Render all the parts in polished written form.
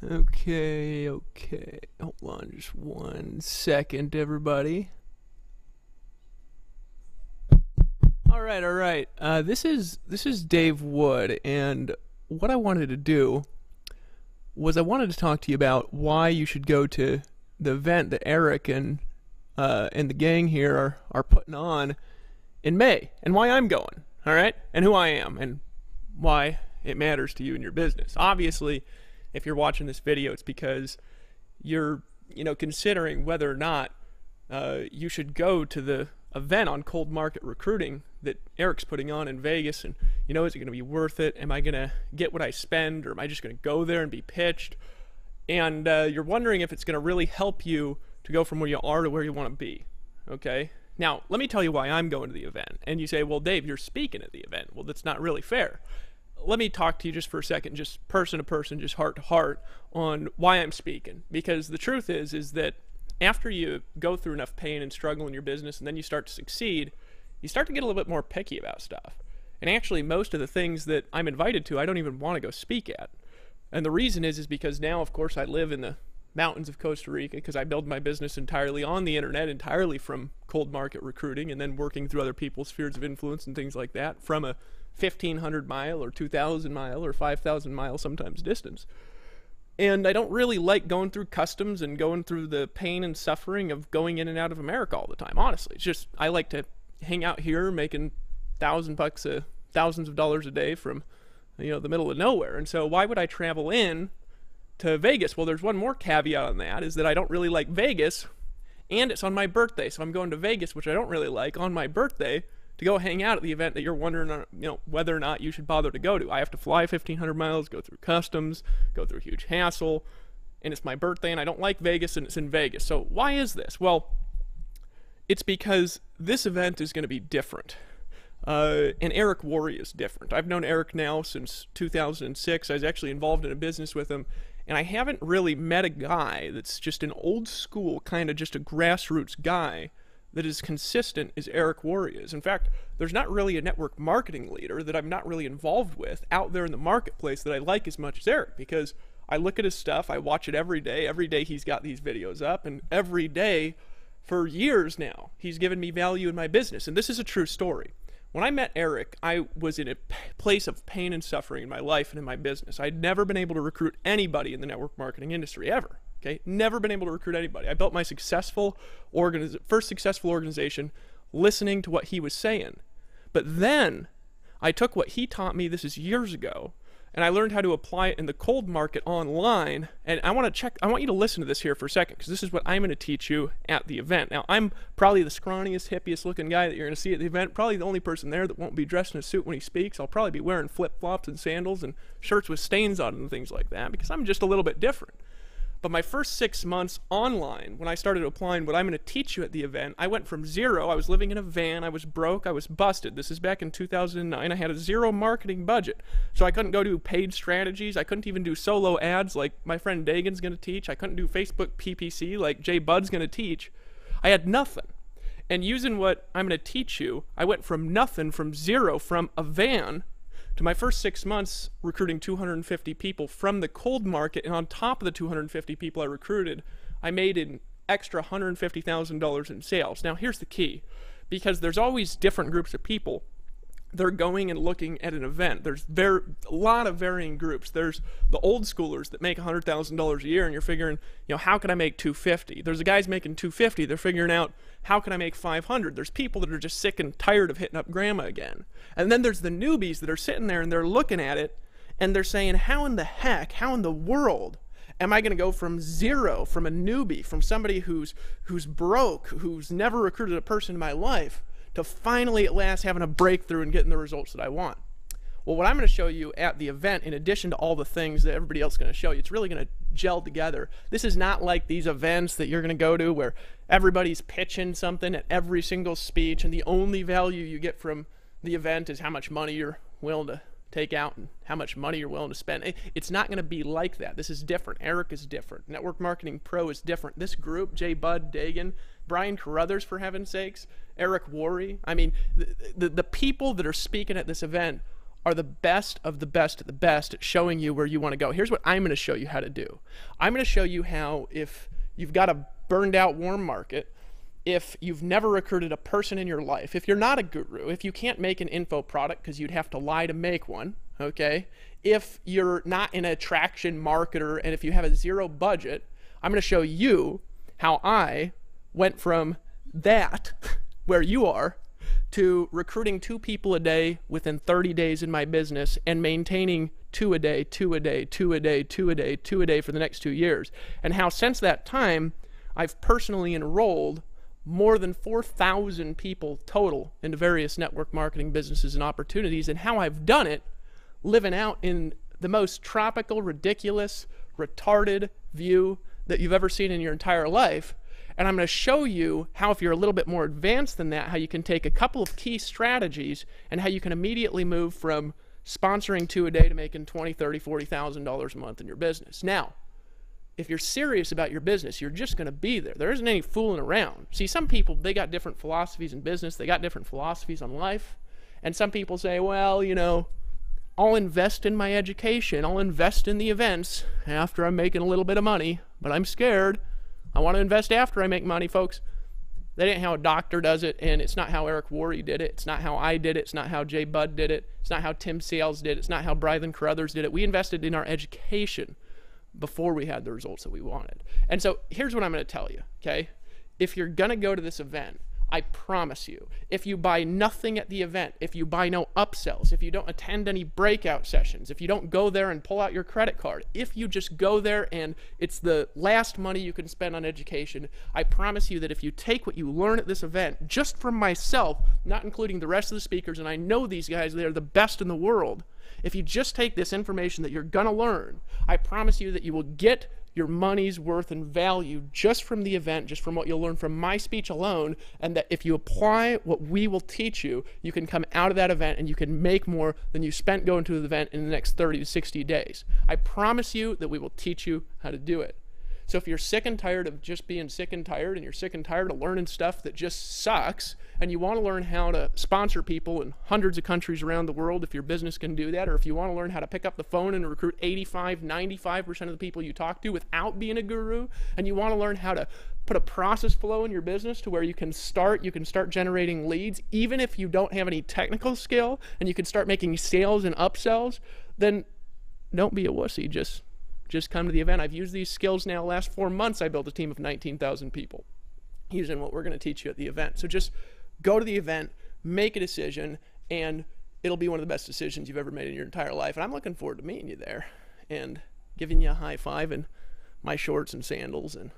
Okay. Hold on just 1 second, everybody. All right. This is Dave Wood, and what I wanted to do was I wanted to talk to you about why you should go to the event that Eric and the gang here are putting on in May, and why I'm going. All right, and who I am, and why it matters to you and your business. Obviously, if you're watching this video, it's because you're considering whether or not you should go to the event on cold market recruiting that Eric's putting on in Vegas. And is it going to be worth it? Am I going to get what I spend, or am I just going to go there and be pitched? And you're wondering if it's going to really help you to go from where you are to where you want to be. Okay, now let me tell you why I'm going to the event. And you say, well, Dave, you're speaking at the event. Well, that's not really fair. Let me talk to you just for a second, just person to person, just heart to heart, on why I'm speaking. Because the truth is that after you go through enough pain and struggle in your business, and then you start to succeed, you start to get a little bit more picky about stuff. And actually, most of the things that I'm invited to, I don't even want to go speak at. And the reason is because now, of course, I live in the mountains of Costa Rica, because I build my business entirely on the internet, entirely from cold market recruiting, and then working through other people's spheres of influence and things like that, from a 1,500 mile or 2,000 mile or 5,000 mile sometimes distance. And I don't really like going through customs and going through the pain and suffering of going in and out of America all the time. Honestly, it's just I like to hang out here making thousands of dollars a day from the middle of nowhere. And so why would I travel in to Vegas? Well, there's one more caveat on that, is that I don't really like Vegas, and it's on my birthday. So I'm going to Vegas, which I don't really like, on my birthday to go hang out at the event that you're wondering whether or not you should bother to go to. I have to fly 1,500 miles, go through customs, go through a huge hassle, and it's my birthday, and I don't like Vegas, and it's in Vegas. So why is this? Well, it's because this event is going to be different. And Eric Worre is different. I've known Eric now since 2006. I was actually involved in a business with him, and I haven't really met a guy that's just an old school, kind of just a grassroots guy that is consistent as Eric Worre is. In fact, there's not really a network marketing leader that I'm not really involved with out there in the marketplace that I like as much as Eric, because I look at his stuff, I watch it every day. Every day he's got these videos up, and every day for years now he's given me value in my business. And this is a true story. When I met Eric, I was in a place of pain and suffering in my life and in my business. I'd never been able to recruit anybody in the network marketing industry, ever. Okay, never been able to recruit anybody. I built my first successful organization listening to what he was saying. But then I took what he taught me, this is years ago, and I learned how to apply it in the cold market online. And I want you to listen to this here for a second, because this is what I'm going to teach you at the event. Now, I'm probably the scrawniest, hippiest looking guy that you're going to see at the event, probably the only person there that won't be dressed in a suit when he speaks. I'll probably be wearing flip-flops and sandals and shirts with stains on them and things like that, because I'm just a little bit different. But my first 6 months online, when I started applying what I'm going to teach you at the event, I went from zero. I was living in a van. I was broke. I was busted. This is back in 2009. I had a zero marketing budget. So I couldn't go do paid strategies. I couldn't even do solo ads like my friend Dagan's going to teach. I couldn't do Facebook PPC like Jay Bud's going to teach. I had nothing. And using what I'm going to teach you, I went from nothing, from zero, from a van, to my first 6 months recruiting 250 people from the cold market. And on top of the 250 people I recruited, I made an extra $150,000 in sales. Now, here's the key, because there's always different groups of people. They're going and looking at an event. There's a lot of varying groups. There's the old schoolers that make $100,000 a year, and you're figuring, how can I make 250? There's the guys making 250. They're figuring out, how can I make 500? There's people that are just sick and tired of hitting up grandma again. And then there's the newbies that are sitting there and they're looking at it and they're saying, how in the world am I going to go from zero, from a newbie, from somebody who's broke, who's never recruited a person in my life, to finally at last having a breakthrough and getting the results that I want? Well, what I'm going to show you at the event, in addition to all the things that everybody else is going to show you, it's really going to gel together. This is not like these events that you're going to go to where everybody's pitching something at every single speech, and the only value you get from the event is how much money you're willing to take out and how much money you're willing to spend. It's not going to be like that. This is different. Eric is different. Network Marketing Pro is different. This group, Jay Bud, Dagan, Brian Carruthers, for heaven's sakes, Eric Worre, I mean, the people that are speaking at this event are the best of the best of the best at showing you where you want to go. Here's what I'm going to show you how to do. I'm going to show you how, if you've got a burned out warm market, if you've never recruited a person in your life, if you're not a guru, if you can't make an info product because you'd have to lie to make one, okay? If you're not an attraction marketer and if you have a zero budget, I'm going to show you how I went from that, where you are, to recruiting 2 people a day within 30 days in my business and maintaining 2 a day, 2 a day, 2 a day, 2 a day, 2 a day for the next 2 years. And how since that time, I've personally enrolled more than 4,000 people total into various network marketing businesses and opportunities, and how I've done it living out in the most tropical, ridiculous, retarded view that you've ever seen in your entire life. And I'm going to show you how, if you're a little bit more advanced than that, how you can take a couple of key strategies and how you can immediately move from sponsoring 2 a day to making $20,000, $30,000, $40,000 a month in your business. Now, if you're serious about your business, you're just going to be there. There isn't any fooling around. See, some people, they got different philosophies in business. They got different philosophies on life. And some people say, well, you know, I'll invest in my education. I'll invest in the events after I'm making a little bit of money, but I'm scared. I want to invest after I make money, folks. That ain't how a doctor does it, and it's not how Eric Worre did it. It's not how I did it. It's not how Jay Budd did it. It's not how Tim Sales did it. It's not how Brylan Carruthers did it. We invested in our education before we had the results that we wanted. And so here's what I'm going to tell you, okay? If you're going to go to this event, I promise you, if you buy nothing at the event, if you buy no upsells, if you don't attend any breakout sessions, if you don't go there and pull out your credit card, if you just go there and it's the last money you can spend on education, I promise you that if you take what you learn at this event, just from myself, not including the rest of the speakers, and I know these guys, they're the best in the world, if you just take this information that you're going to learn, I promise you that you will get your money's worth and value just from the event, just from what you'll learn from my speech alone, and that if you apply what we will teach you, you can come out of that event and you can make more than you spent going to the event in the next 30 to 60 days. I promise you that we will teach you how to do it. So if you're sick and tired of just being sick and tired, and you're sick and tired of learning stuff that just sucks, and you want to learn how to sponsor people in hundreds of countries around the world, if your business can do that, or if you want to learn how to pick up the phone and recruit 85, 95% of the people you talk to without being a guru, and you want to learn how to put a process flow in your business to where you can start generating leads, even if you don't have any technical skill, and you can start making sales and upsells, then don't be a wussy. Just come to the event. I've used these skills now. Last 4 months, I built a team of 19,000 people using what we're going to teach you at the event. So just go to the event, make a decision, and it'll be one of the best decisions you've ever made in your entire life. And I'm looking forward to meeting you there and giving you a high five in my shorts and sandals and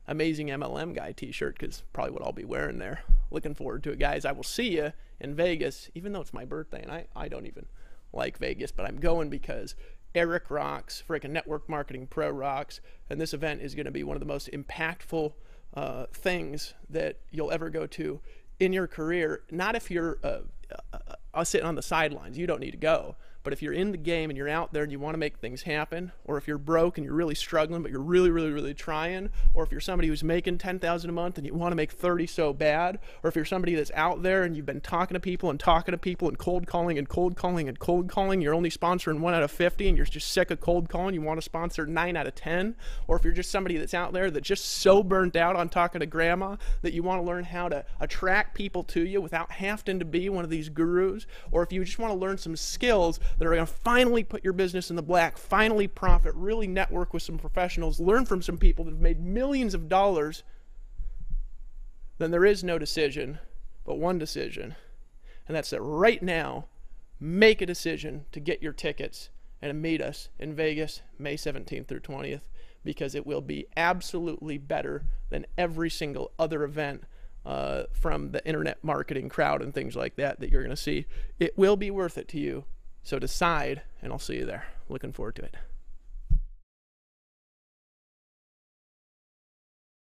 amazing MLM guy t-shirt, because probably what I'll be wearing there. Looking forward to it, guys. I will see you in Vegas, even though it's my birthday, and I don't even like Vegas, but I'm going because Eric rocks, freaking Network Marketing Pro rocks, and this event is going to be one of the most impactful things that you'll ever go to in your career. Not if you're sitting on the sidelines, you don't need to go. But if you're in the game and you're out there and you want to make things happen, or if you're broke and you're really struggling but you're really, really, really trying, or if you're somebody who's making $10,000 a month and you want to make 30 so bad, or if you're somebody that's out there and you've been talking to people and cold calling and cold calling and cold calling, you're only sponsoring 1 out of 50 and you're just sick of cold calling, you want to sponsor 9 out of 10, or if you're just somebody that's out there that's just so burnt out on talking to grandma that you want to learn how to attract people to you without having to be one of these gurus, or if you just want to learn some skills that are going to finally put your business in the black, finally profit, really network with some professionals, learn from some people that have made millions of dollars, then there is no decision but one decision. And that's that right now, make a decision to get your tickets and meet us in Vegas, May 17th through 20th, because it will be absolutely better than every single other event from the internet marketing crowd and things like that you're going to see. It will be worth it to you. So decide, and I'll see you there. Looking forward to it.